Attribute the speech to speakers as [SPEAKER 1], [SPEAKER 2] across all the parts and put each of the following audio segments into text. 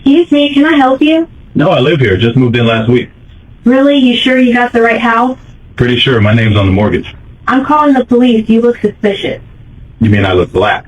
[SPEAKER 1] Excuse me, can I help you?
[SPEAKER 2] No, I live here. Just moved in last week.
[SPEAKER 1] Really? You sure you got the right house?
[SPEAKER 2] Pretty sure my name's on the mortgage.
[SPEAKER 1] I'm calling the police. You look suspicious.
[SPEAKER 2] You mean I look black?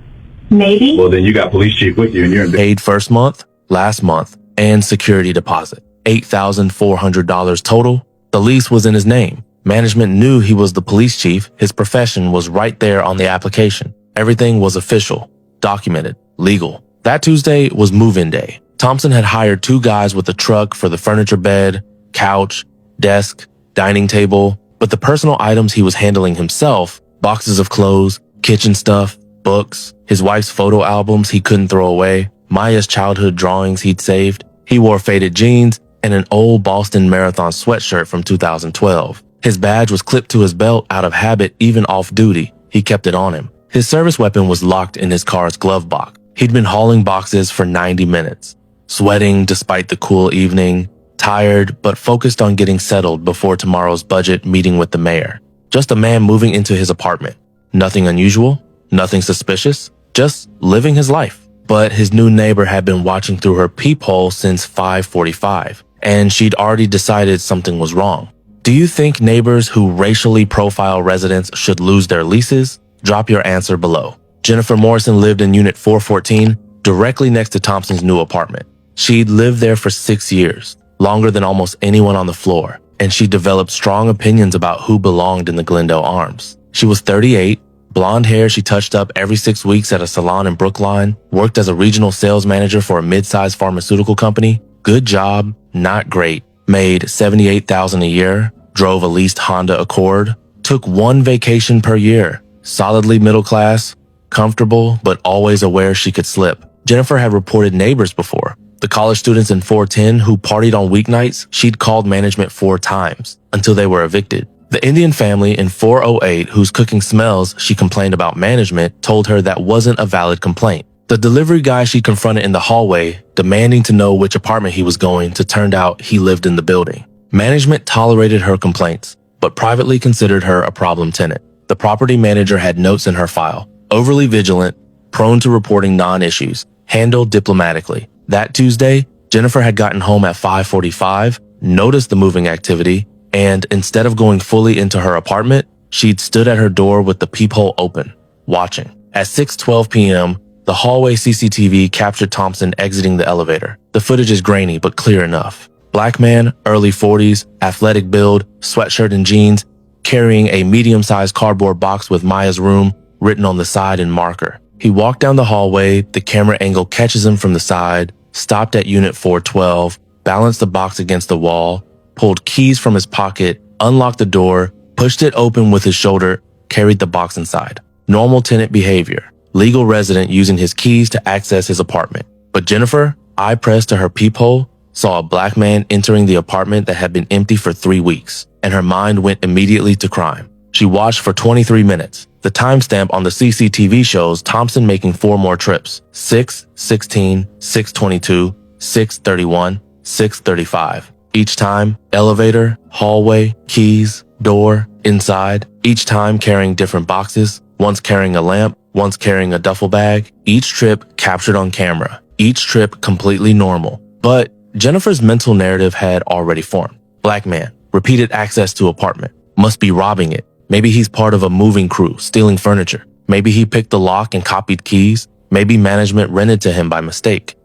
[SPEAKER 1] Maybe?
[SPEAKER 2] Well, then you got police chief with you and you're in
[SPEAKER 3] Paid first month, last month, and security deposit. $8,400 total. The lease was in his name. Management knew he was the police chief. His profession was right there on the application. Everything was official, documented, legal. That Tuesday was move-in day. Thompson had hired 2 guys with a truck for the furniture bed, couch, desk, dining table, but the personal items he was handling himself, boxes of clothes, kitchen stuff, books, his wife's photo albums he couldn't throw away, Maya's childhood drawings he'd saved. He wore faded jeans and an old Boston Marathon sweatshirt from 2012. His badge was clipped to his belt out of habit even off duty. He kept it on him. His service weapon was locked in his car's glove box. He'd been hauling boxes for 90 minutes, sweating despite the cool evening, tired but focused on getting settled before tomorrow's budget meeting with the mayor. Just a man moving into his apartment. Nothing unusual, nothing suspicious, just living his life. But his new neighbor had been watching through her peephole since 5:45, and she'd already decided something was wrong. Do you think neighbors who racially profile residents should lose their leases? Drop your answer below. Jennifer Morrison lived in Unit 414, directly next to Thompson's new apartment. She'd lived there for 6 years, longer than almost anyone on the floor, and she developed strong opinions about who belonged in the Glendale Arms. She was 38, blonde hair she touched up every 6 weeks at a salon in Brookline, worked as a regional sales manager for a mid-sized pharmaceutical company. Good job, not great. Made $78,000 a year, drove a leased Honda Accord, took 1 vacation per year, solidly middle class, comfortable, but always aware she could slip. Jennifer had reported neighbors before. The college students in 410 who partied on weeknights, she'd called management 4 times until they were evicted. The Indian family in 408 whose cooking smells she complained about management told her that wasn't a valid complaint. The delivery guy she confronted in the hallway, demanding to know which apartment he was going to, turned out he lived in the building. Management tolerated her complaints, but privately considered her a problem tenant. The property manager had notes in her file. Overly vigilant, prone to reporting non-issues, handled diplomatically. That Tuesday, Jennifer had gotten home at 5:45, noticed the moving activity, and instead of going fully into her apartment, she'd stood at her door with the peephole open, watching. At 6:12 p.m., the hallway CCTV captured Thompson exiting the elevator. The footage is grainy but clear enough. Black man, early 40s, athletic build, sweatshirt and jeans, carrying a medium-sized cardboard box with Maya's room written on the side in marker. He walked down the hallway, the camera angle catches him from the side, stopped at Unit 412, balanced the box against the wall, pulled keys from his pocket, unlocked the door, pushed it open with his shoulder, carried the box inside. Normal tenant behavior. Legal resident using his keys to access his apartment. But Jennifer, eye pressed to her peephole, saw a black man entering the apartment that had been empty for 3 weeks, and her mind went immediately to crime. She watched for 23 minutes. The timestamp on the CCTV shows Thompson making 4 more trips. 6:16, 6:22, 6:31, 6:35. Each time, elevator, hallway, keys, door, inside. Each time carrying different boxes, once carrying a lamp, once carrying a duffel bag. Each trip captured on camera. Each trip completely normal. But Jennifer's mental narrative had already formed. Black man, repeated access to apartment. Must be robbing it. Maybe he's part of a moving crew, stealing furniture. Maybe he picked the lock and copied keys. Maybe management rented to him by mistake.